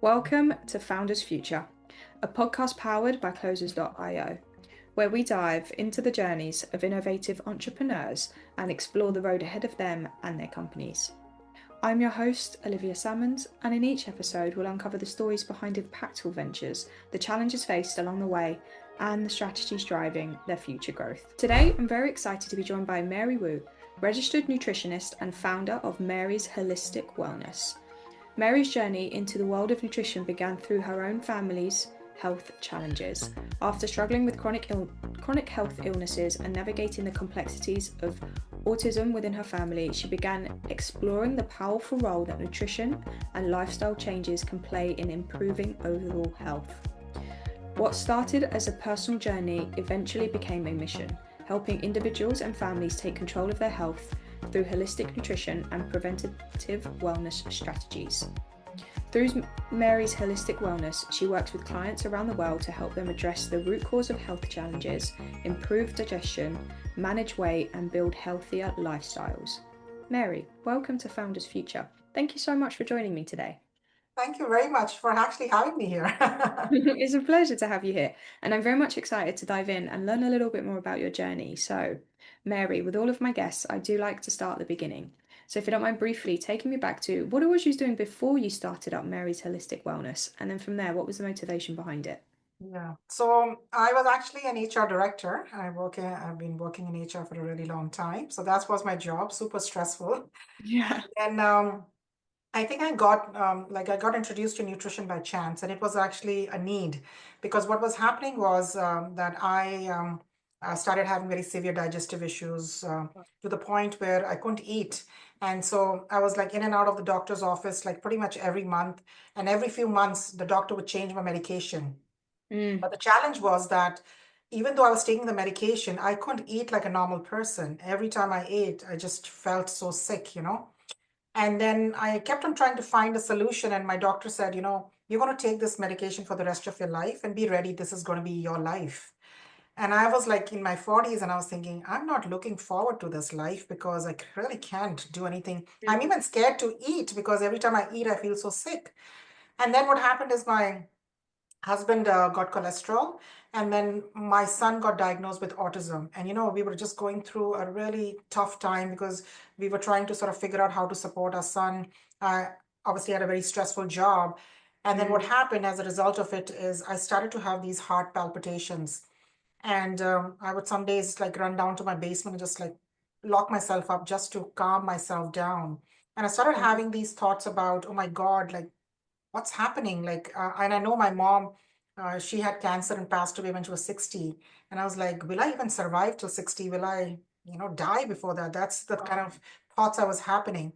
Welcome to Founders Future, a podcast powered by Closers.io, where we dive into the journeys of innovative entrepreneurs and explore the road ahead of them and their companies. I'm your host, Olivia Salmons, and in each episode we'll uncover the stories behind impactful ventures, the challenges faced along the way, and the strategies driving their future growth. Today, I'm very excited to be joined by Mary Wu, registered nutritionist and founder of Mary's Holistic Wellness. Mary's journey into the world of nutrition began through her own family's health challenges. After struggling with chronic health illnesses and navigating the complexities of autism within her family, she began exploring the powerful role that nutrition and lifestyle changes can play in improving overall health. What started as a personal journey eventually became a mission, helping individuals and families take control of their health through holistic nutrition and preventative wellness strategies. Through Mary's Holistic Wellness, she works with clients around the world to help them address the root cause of health challenges, improve digestion, manage weight, and build healthier lifestyles. Mary, welcome to Founders Future. Thank you so much for joining me today. Thank you very much for actually having me here. It's a pleasure to have you here, and I'm very much excited to dive in and learn a little bit more about your journey. So, Mary, with all of my guests, I do like to start at the beginning. So, if you don't mind briefly taking me back to what it was you was doing before you started up Mary's Holistic Wellness, and then from there, what was the motivation behind it? Yeah. So I was actually an HR director. I've been working in HR for a really long time. So that was my job, super stressful. Yeah. And I think I got introduced to nutrition by chance, and it was actually a need because what was happening was that I started having very severe digestive issues to the point where I couldn't eat. And so I was like in and out of the doctor's office like pretty much every month. And every few months, the doctor would change my medication. Mm. But the challenge was that even though I was taking the medication, I couldn't eat like a normal person. Every time I ate, I just felt so sick. And then I kept on trying to find a solution. And my doctor said, you're going to take this medication for the rest of your life and be ready. This is going to be your life. And I was like in my 40s and I was thinking, I'm not looking forward to this life because I really can't do anything. I'm even scared to eat because every time I eat, I feel so sick. And then what happened is my husband got cholesterol, and then my son got diagnosed with autism. And we were just going through a really tough time because we were trying to sort of figure out how to support our son. I obviously had a very stressful job. And then what happened as a result of it is I started to have these heart palpitations. And I would some days like run down to my basement and just like lock myself up just to calm myself down. And I started having these thoughts about, oh my God, like what's happening? And I know my mom, she had cancer and passed away when she was 60. And I was like, will I even survive till 60? Will I, die before that? That's the kind of thoughts I was happening.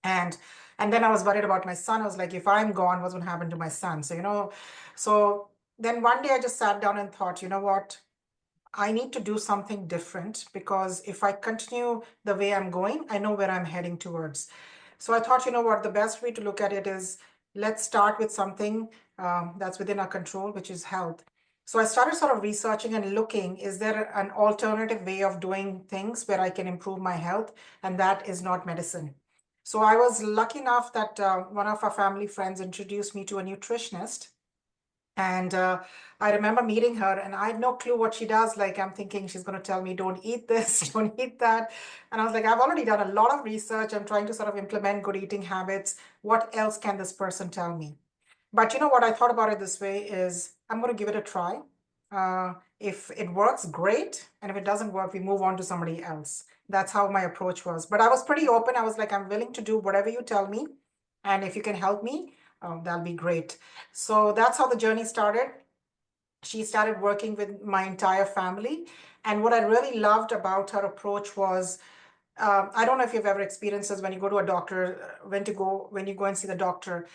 And and then I was worried about my son. I was like, if I'm gone, what's going to happen to my son? So then one day I just sat down and thought, you know what? I need to do something different because if I continue the way I'm going, I know where I'm heading towards. So I thought, you know what, the best way to look at it is let's start with something that's within our control, which is health. So I started sort of researching and looking, is there an alternative way of doing things where I can improve my health? And that is not medicine. So I was lucky enough that one of our family friends introduced me to a nutritionist. And I remember meeting her, and I had no clue what she does. Like, I'm thinking she's going to tell me, don't eat this, don't eat that. And I was like, I've already done a lot of research. I'm trying to sort of implement good eating habits. What else can this person tell me? But you know what? I thought about it this way is I'm going to give it a try. If it works, great. And if it doesn't work, we move on to somebody else. That's how my approach was. But I was pretty open. I was like, I'm willing to do whatever you tell me. And if you can help me, that'll be great. So that's how the journey started. She started working with my entire family. And what I really loved about her approach was I don't know if you've ever experienced this when you go to a doctor, when you go and see the doctor,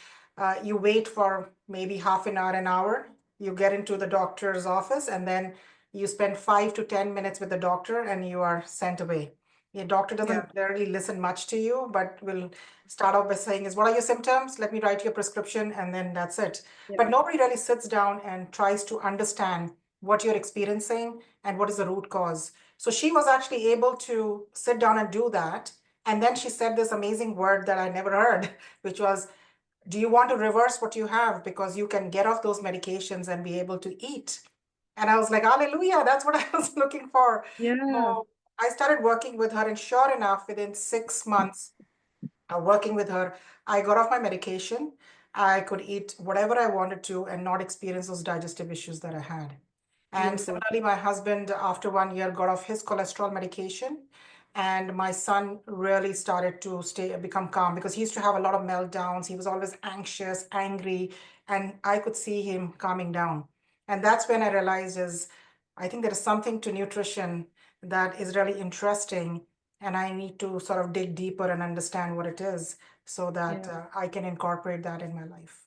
you wait for maybe half an hour. You get into the doctor's office and then you spend 5 to 10 minutes with the doctor and you are sent away. Your doctor doesn't really listen much to you, but will start off by saying is, what are your symptoms? Let me write you a prescription, and then that's it. But nobody really sits down and tries to understand what you're experiencing and what is the root cause. So she was actually able to sit down and do that. And then she said this amazing word that I never heard, which was do you want to reverse what you have? Because you can get off those medications and be able to eat. And I was like, hallelujah, that's what I was looking for. Yeah, So I started working with her, and sure enough, within 6 months, working with her, I got off my medication. I could eat whatever I wanted to and not experience those digestive issues that I had. And beautiful. similarly, my husband, after 1 year, got off his cholesterol medication. And my son really started to become calm because he used to have a lot of meltdowns. He was always anxious, angry, and I could see him calming down. And that's when I realized I think there is something to nutrition that is really interesting, and I need to sort of dig deeper and understand what it is so that Yeah. I can incorporate that in my life.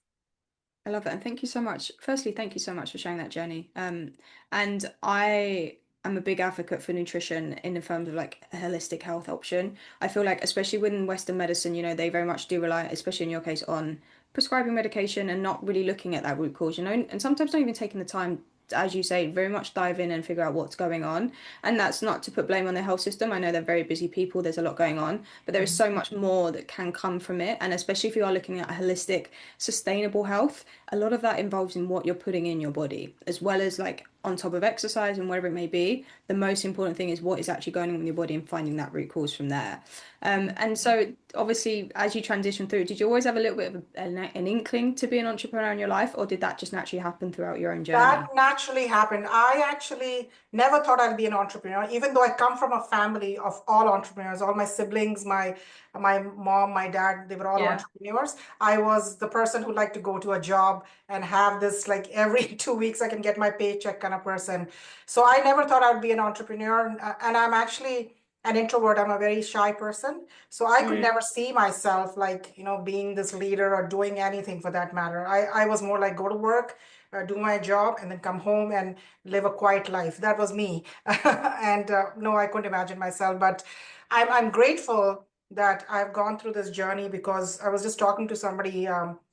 I love that. And thank you so much. Firstly, thank you so much for sharing that journey. And I am a big advocate for nutrition in the terms of like a holistic health option. I feel like, especially within Western medicine, they very much do rely, especially in your case, on prescribing medication and not really looking at that root cause, and sometimes not even taking the time, as you say, very much dive in and figure out what's going on. And that's not to put blame on the health system. I know they're very busy people, there's a lot going on, but there is Mhm. so much more that can come from it. And especially if you are looking at a holistic, sustainable health, a lot of that involves in what you're putting in your body, as well as like on top of exercise and whatever it may be. The most important thing is what is actually going on in your body and finding that root cause from there. And so, obviously, as you transition through, did you always have a little bit of an inkling to be an entrepreneur in your life, or did that just naturally happen throughout your own That journey? naturally happened. I actually never thought I'd be an entrepreneur, even though I come from a family of all entrepreneurs. All my siblings, my mom, my dad, they were all Yeah. entrepreneurs. I was the person who liked to go to a job and have this like every 2 weeks I can get my paycheck kind of person. So I never thought I'd be an entrepreneur. And I'm actually an introvert. I'm a very shy person. So I could Mm, never see myself like, being this leader or doing anything for that matter. I was more like go to work, do my job, and then come home and live a quiet life. That was me. And no, I couldn't imagine myself. But I'm grateful that I've gone through this journey because I was just talking to somebody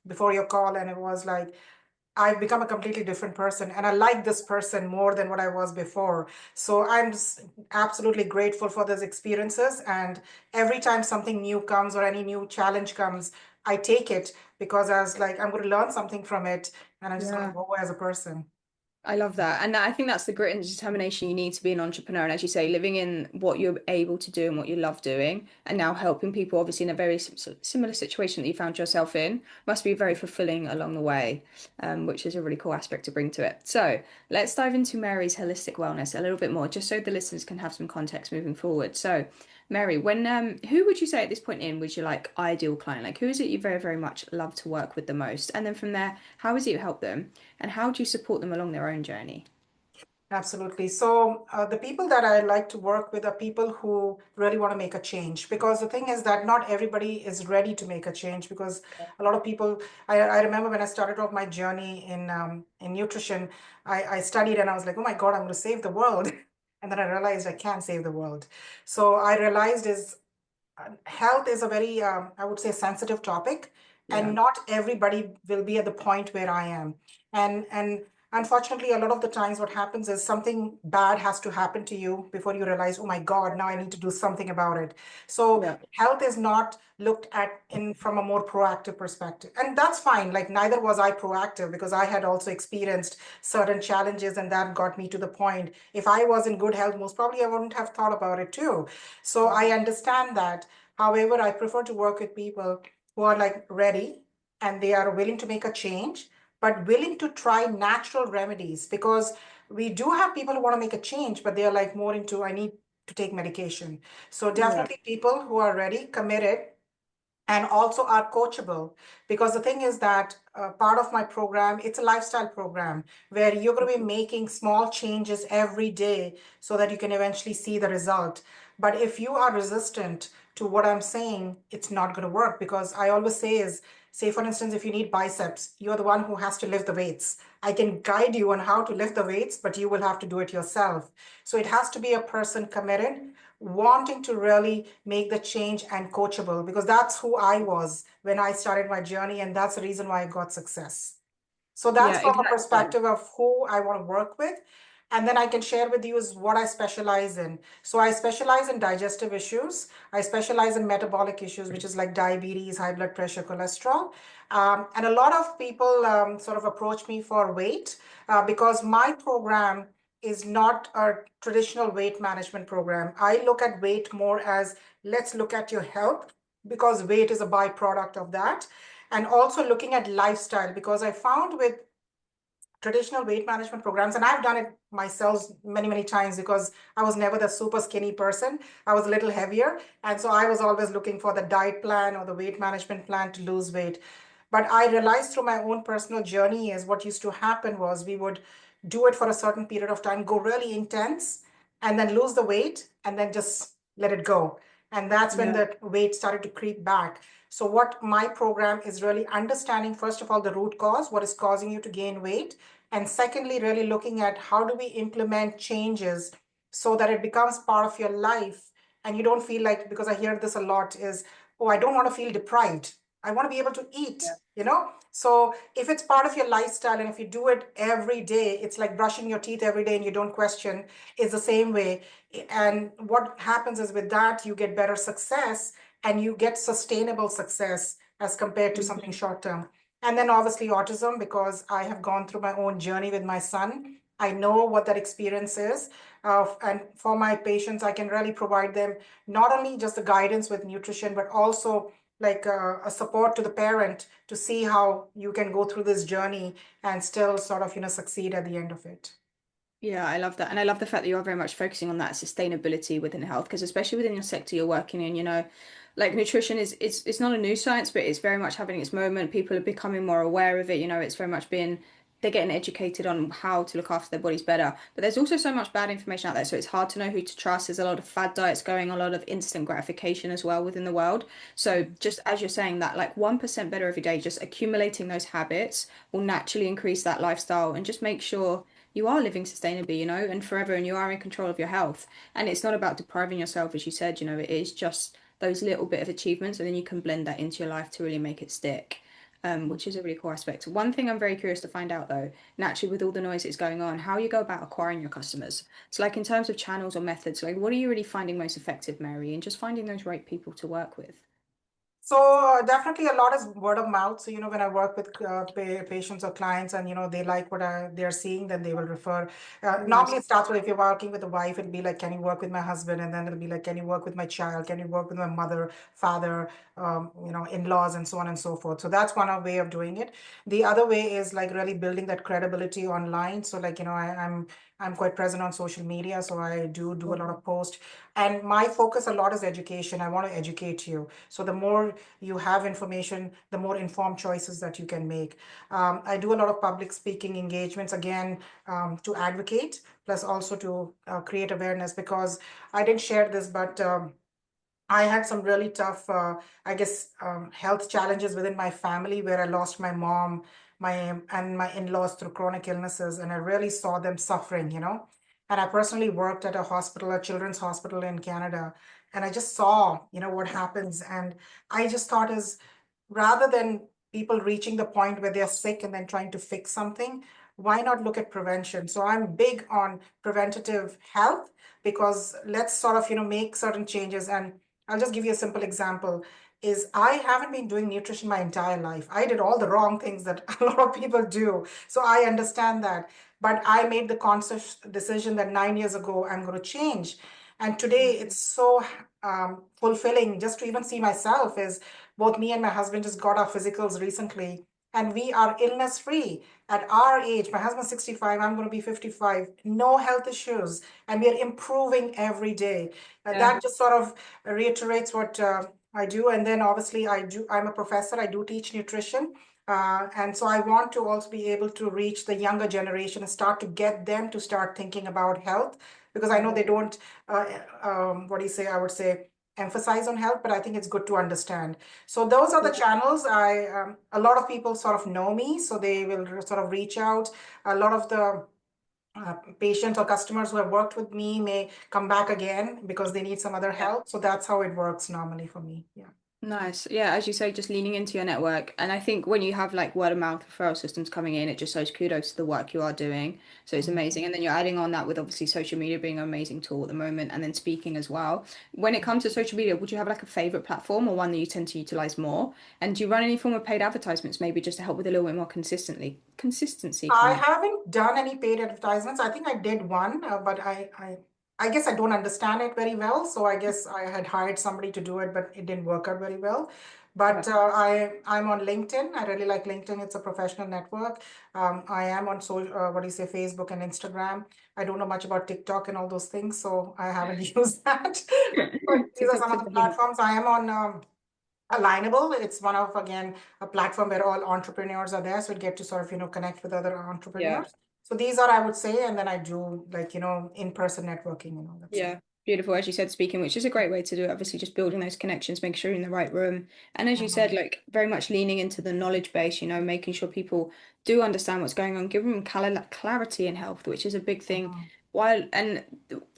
before your call, and it was like, I've become a completely different person, and I like this person more than what I was before. So I'm absolutely grateful for those experiences. And every time something new comes or any new challenge comes, I take it because I was like, I'm going to learn something from it, and I'm just going to yeah. grow as a person. I love that. And I think that's the grit and determination you need to be an entrepreneur. And as you say, living in what you're able to do and what you love doing, and now helping people, obviously, in a very similar situation that you found yourself in, must be very fulfilling along the way, which is a really cool aspect to bring to it. So let's dive into Mary's holistic wellness a little bit more, just so the listeners can have some context moving forward. So, Mary, when who would you say at this point in was your like ideal client? Like, who is it you very, very much love to work with the most? And then from there, how is it you help them? And how do you support them along their own journey? Absolutely. So, the people that I like to work with are people who really want to make a change, because the thing is that not everybody is ready to make a change. Because a lot of people, I remember when I started off my journey in nutrition, I studied and I was like, oh my God, I'm going to save the world. And then I realized I can't save the world. So I realized is health is a very, I would say, sensitive topic, and Yeah, not everybody will be at the point where I am. And unfortunately, a lot of the times, what happens is something bad has to happen to you before you realize, oh my God, now I need to do something about it. So yeah, health is not looked at in from a more proactive perspective, and that's fine. Like neither was I proactive because I had also experienced certain challenges, and that got me to the point. If I was in good health, most probably I wouldn't have thought about it too. So yeah, I understand that. However, I prefer to work with people who are like ready and they are willing to make a change, but willing to try natural remedies, because we do have people who want to make a change, but they are like more into, I need to take medication. So yeah, definitely people who are ready, committed, and also are coachable, because the thing is that part of my program, it's a lifestyle program where you're going to be making small changes every day so that you can eventually see the result. But if you are resistant to what I'm saying, it's not going to work, because I always say is, say for instance, if you need biceps, you're the one who has to lift the weights. I can guide you on how to lift the weights, but you will have to do it yourself. So it has to be a person committed, wanting to really make the change, and coachable, because that's who I was when I started my journey, and that's the reason why I got success. So yeah, that's from a exactly. perspective of who I want to work with. And then I can share with you is what I specialize in. So I specialize in digestive issues. I specialize in metabolic issues, which is like diabetes, high blood pressure, cholesterol. And a lot of people sort of approach me for weight because my program is not a traditional weight management program. I look at weight more as let's look at your health because weight is a byproduct of that. And also looking at lifestyle because I found with traditional weight management programs, and I've done it myself many, many times because I was never the super skinny person. I was a little heavier. And so I was always looking for the diet plan or the weight management plan to lose weight. But I realized through my own personal journey is what used to happen was we would do it for a certain period of time, go really intense, and then lose the weight and then just let it go. And that's when Yeah. the weight started to creep back. So what my program is really understanding, first of all, the root cause, what is causing you to gain weight. And secondly, really looking at how do we implement changes so that it becomes part of your life and you don't feel like, because I hear this a lot is, oh, I don't want to feel deprived. I want to be able to eat, Yeah. you know? So if it's part of your lifestyle and if you do it every day, it's like brushing your teeth every day and you don't question, it's the same way. And what happens is with that, you get better success and you get sustainable success as compared to something Mhm. short term. And then obviously autism, because I have gone through my own journey with my son. I know what that experience is. And for my patients, I can really provide them not only just the guidance with nutrition, but also like a support to the parent to see how you can go through this journey and still sort of, succeed at the end of it. Yeah, I love that. And I love the fact that you're very much focusing on that sustainability within health, because especially within your sector you're working in, like nutrition is it's not a new science, but it's very much having its moment. People are becoming more aware of it, it's very much being they're getting educated on how to look after their bodies better. But there's also so much bad information out there, so it's hard to know who to trust. There's a lot of fad diets going, a lot of instant gratification as well within the world. So just as you're saying that, like 1% better every day, just accumulating those habits will naturally increase that lifestyle and just make sure you are living sustainably, and forever, and you are in control of your health. And it's not about depriving yourself, as you said, it is just those little bit of achievements, and then you can blend that into your life to really make it stick. Which is a really cool aspect. One thing I'm very curious to find out though, naturally with all the noise that's going on, how you go about acquiring your customers. So like in terms of channels or methods, like what are you really finding most effective, Mary, and just finding those right people to work with? So definitely a lot is word of mouth. So, when I work with patients or clients and, they like what they're seeing, then they will refer. Normally Nice. it starts with if you're working with a wife, it'll be like, can you work with my husband? And then it'll be like, can you work with my child? Can you work with my mother, father, in-laws and so on and so forth. So that's one way of doing it. The other way is like really building that credibility online. So like, I'm quite present on social media. So I do a lot of posts. And my focus a lot is education. I want to educate you. So the more you have information, the more informed choices that you can make. I do a lot of public speaking engagements, again, to advocate, plus also to create awareness, because I didn't share this, but I had some really tough, I guess, health challenges within my family where I lost my mom, and my in-laws through chronic illnesses, and I really saw them suffering. And I personally worked at a hospital, a children's hospital in Canada, and I just saw, what happens. And I just thought is rather than people reaching the point where they're sick and then trying to fix something, why not look at prevention? So I'm big on preventative health because let's sort of, make certain changes. And I'll just give you a simple example is I haven't been doing nutrition my entire life. I did all the wrong things that a lot of people do. So I understand that. But I made the conscious decision that 9 years ago, I'm going to change. And today it's so fulfilling just to even see myself is both me and my husband just got our physicals recently and we are illness free at our age. My husband's 65, I'm going to be 55, no health issues, and we are improving every day. Yeah. That just sort of reiterates what I do. And then obviously I'm a professor, I do teach nutrition. And so I want to also be able to reach the younger generation and start to get them to start thinking about health because I know they don't, uh, what do you say? I would say emphasize on health, but I think it's good to understand. So those are the channels. A lot of people sort of know me, so they will sort of reach out. A lot of the patients or customers who have worked with me may come back again because they need some other Yeah. help. So that's how it works normally for me. Yeah. Nice. Yeah, as you say, just leaning into your network. And I think when you have like word of mouth referral systems coming in, it just shows kudos to the work you are doing. So it's Mhm. amazing. And then you're adding on that with obviously social media being an amazing tool at the moment and then speaking as well. When it comes to social media, would you have like a favorite platform or one that you tend to utilize more? And do you run any form of paid advertisements maybe just to help with a little bit more consistency I coming? haven't done any paid advertisements. I think I did one, but I guess I don't understand it very well. So I guess I had hired somebody to do it, but it didn't work out very well. But I'm on LinkedIn. I really like LinkedIn. It's a professional network. I am on what do you say, Facebook and Instagram. I don't know much about TikTok and all those things, so I haven't used that. But these are TikTok some for of the the platforms. I am on Alignable. It's one of, again, a platform where all entrepreneurs are there. So you get to sort of, connect with other yeah. entrepreneurs. So these are, I would say, and then I do like, in-person networking, that's it. Yeah, beautiful. As you said, speaking, which is a great way to do it. Obviously, just building those connections, making sure you're in the right room. And as you said, Mhm. like very much leaning into the knowledge base, making sure people do understand what's going on, give them clarity in health, which is a big thing. Mhm. While, and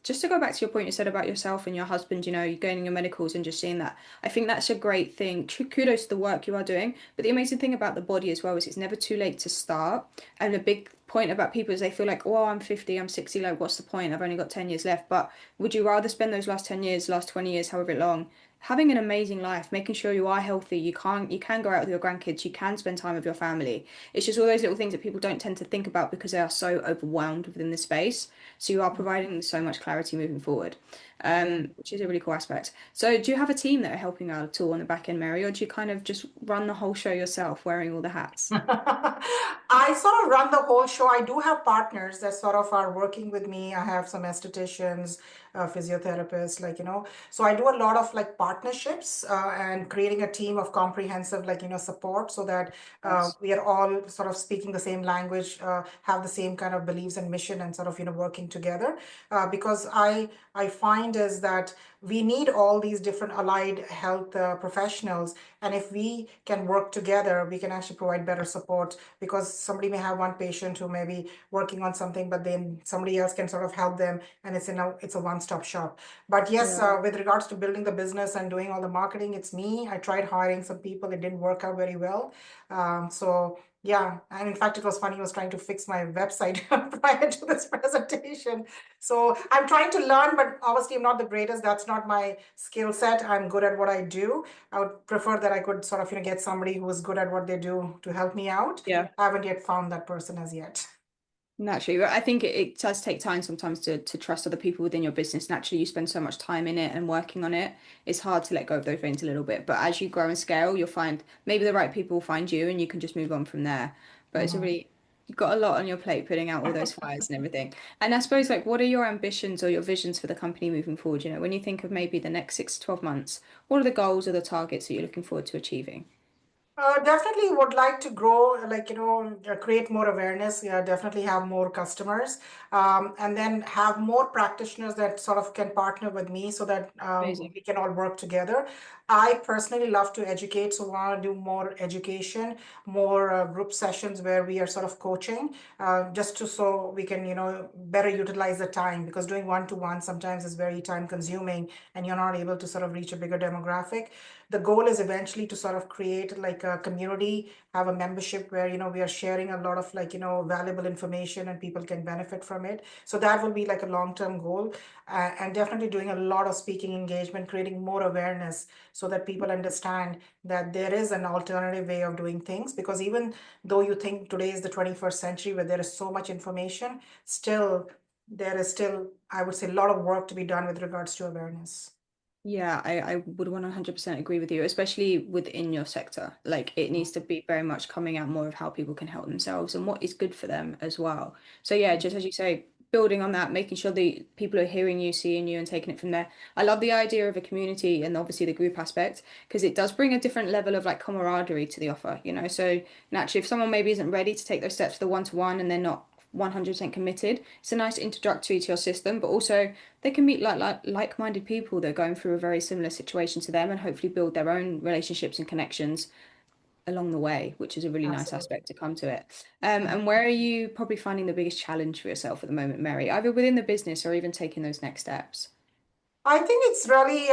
just to go back to your point you said about yourself and your husband, you're gaining your medicals and just seeing that. I think that's a great thing. Kudos to the work you are doing. But the amazing thing about the body as well is it's never too late to start. And a big point about people is they feel like, oh, I'm 50, I'm 60, like, what's the point? I've only got 10 years left. But would you rather spend those last 10 years, last 20 years, however long, having an amazing life, making sure you are healthy, you can go out with your grandkids, you can spend time with your family. It's just all those little things that people don't tend to think about because they are so overwhelmed within the space. So you are providing so much clarity moving forward, Yeah. which is a really cool aspect. So do you have a team that are helping out at all on the back end, Mary, or do you kind of just run the whole show yourself, wearing all the hats? I sort of run the whole show. I do have partners that sort of are working with me. I have some estheticians, physiotherapists, so I do a lot of like partnerships and creating a team of comprehensive, support so that Nice. we are all sort of speaking the same language, have the same kind of beliefs and mission and sort of, working together. Because I find is that we need all these different allied health professionals, and if we can work together, we can actually provide better support, because somebody may have one patient who may be working on something, but then somebody else can sort of help them, and it's a one-stop shop. But yes, Yeah. with regards to building the business and doing all the marketing, it's me. I tried hiring some people. It didn't work out very well. So yeah, and in fact, it was funny. I was trying to fix my website prior to this presentation. So I'm trying to learn, but obviously I'm not the greatest. That's not my skill set. I'm good at what I do. I would prefer that I could sort of, get somebody who is good at what they do to help me out. Yeah. I haven't yet found that person as yet. Naturally, but I think it does take time sometimes to trust other people within your business. Naturally, you spend so much time in it and working on it. It's hard to let go of those reins a little bit. But as you grow and scale, you'll find maybe the right people will find you and you can just move on from there. But Mhm. you've got a lot on your plate putting out all those fires and everything. And I suppose like what are your ambitions or your visions for the company moving forward? When you think of maybe the next 6 to 12 months, what are the goals or the targets that you're looking forward to achieving? Definitely would like to grow, create more awareness. Yeah, definitely have more customers, and then have more practitioners that sort of can partner with me so that Amazing. we can all work together. I personally love to educate, so want to do more education, more group sessions where we are sort of coaching, just to so we can, better utilize the time, because doing one-to-one sometimes is very time consuming and you're not able to sort of reach a bigger demographic. The goal is eventually to sort of create like a community, have a membership where, we are sharing a lot of valuable information and people can benefit from it. So that will be like a long-term goal. And definitely doing a lot of speaking engagement, creating more awareness so that people understand that there is an alternative way of doing things. Because even though you think today is the 21st century where there is so much information, still there is still, I would say, a lot of work to be done with regards to awareness. Yeah, I would 100% agree with you, especially within your sector. Like it needs to be very much coming out more of how people can help themselves and what is good for them as well. So yeah, just as you say, building on that, making sure the people are hearing you, seeing you, and taking it from there. I love the idea of a community and obviously the group aspect because it does bring a different level of like camaraderie to the offer. So naturally, if someone maybe isn't ready to take those steps to the one-to-one and they're not 100% committed, it's a nice introductory to your system, but also they can meet like-minded people that are going through a very similar situation to them and hopefully build their own relationships and connections along the way, which is a really nice Absolutely. aspect to come to it. And where are you probably finding the biggest challenge for yourself at the moment, Mary, either within the business or even taking those next steps? I think it's really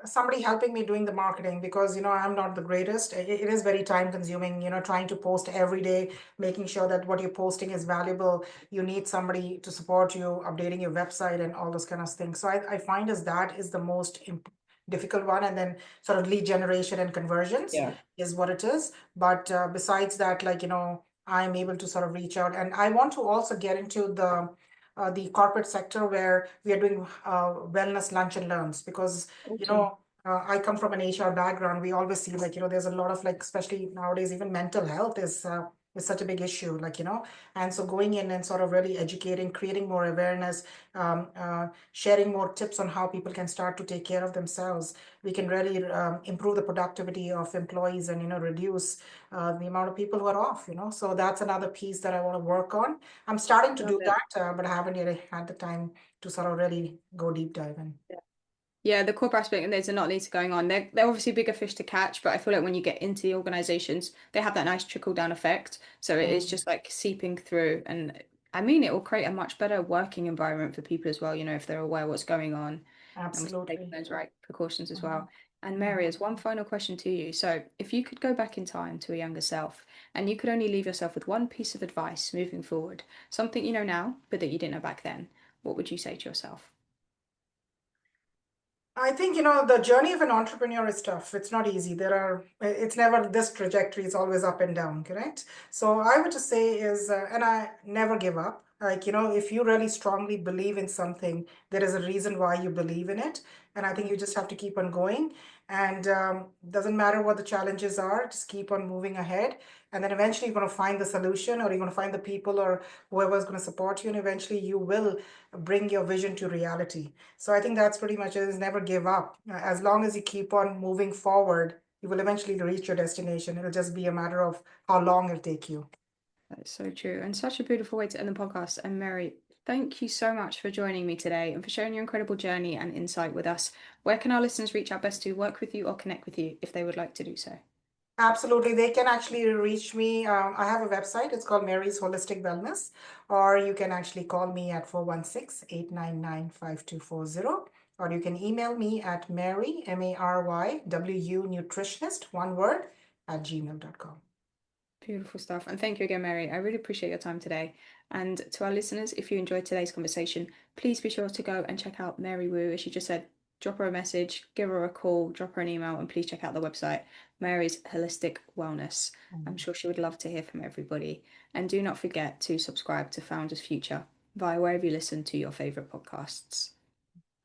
somebody helping me doing the marketing because, I'm not the greatest. It is very time consuming, trying to post every day, making sure that what you're posting is valuable. You need somebody to support you, updating your website and all those kind of things. So I find as that is the most difficult one. And then sort of lead generation and conversions Yeah. is what it is. But besides that, like, I'm able to sort of reach out and I want to also get into the corporate sector where we are doing wellness lunch and learns because Awesome. I come from an HR background. We always see like there's a lot of like especially nowadays even mental health is such a big issue like and so going in and sort of really educating, creating more awareness, sharing more tips on how people can start to take care of themselves. We can really improve the productivity of employees and reduce the amount of people who are off. So that's another piece that I want to work on. I'm starting to Love do it. that, but I haven't yet had the time to sort of really go deep dive in. Yeah, the corporate aspect and there's a lot later going on. They're obviously bigger fish to catch, but I feel like when you get into the organizations, they have that nice trickle down effect. So it is Mm, just like seeping through. And I mean, it will create a much better working environment for people as well, if they're aware what's going on and we're taking absolutely. those right precautions as well. Mhm, And Mary, mhm. as one final question to you. So if you could go back in time to a younger self and you could only leave yourself with one piece of advice moving forward, something you know now, but that you didn't know back then, what would you say to yourself? I think, the journey of an entrepreneur is tough. It's not easy. It's never this trajectory, it's always up and down, correct? So I would just say is, and I never give up. Like, if you really strongly believe in something, there is a reason why you believe in it. And I think you just have to keep on going. And doesn't matter what the challenges are, just keep on moving ahead. And then eventually you're going to find the solution or you're going to find the people or whoever's going to support you. And eventually you will bring your vision to reality. So I think that's pretty much it is never give up. As long as you keep on moving forward, you will eventually reach your destination. It'll just be a matter of how long it'll take you. That's so true, and such a beautiful way to end the podcast. And Mary, thank you so much for joining me today and for sharing your incredible journey and insight with us. Where can our listeners reach out best to work with you or connect with you if they would like to do so? Absolutely. They can actually reach me. I have a website. It's called Mary's Holistic Wellness, or you can actually call me at 416-899-5240, or you can email me at Mary, MARYWU Nutritionist, one word, at gmail.com. Beautiful stuff. And thank you again, Mary. I really appreciate your time today. And to our listeners, if you enjoyed today's conversation, please be sure to go and check out Mary Wu. As she just said, drop her a message, give her a call, drop her an email, and please check out the website, Mary's Holistic Wellness. I'm sure she would love to hear from everybody. And do not forget to subscribe to Founders Future via wherever you listen to your favorite podcasts.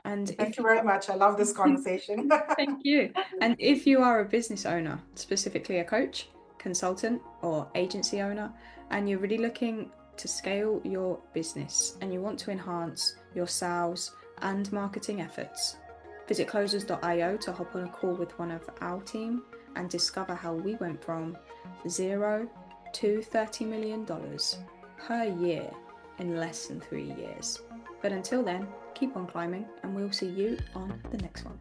And Thank if you you very much. I love this conversation. Thank you. And if you are a business owner, specifically a coach, consultant, or agency owner, and you're really looking to scale your business and you want to enhance your sales and marketing efforts, visit closers.io to hop on a call with one of our team and discover how we went from zero to $30 million per year in less than 3 years. But until then, keep on climbing, and we'll see you on the next one.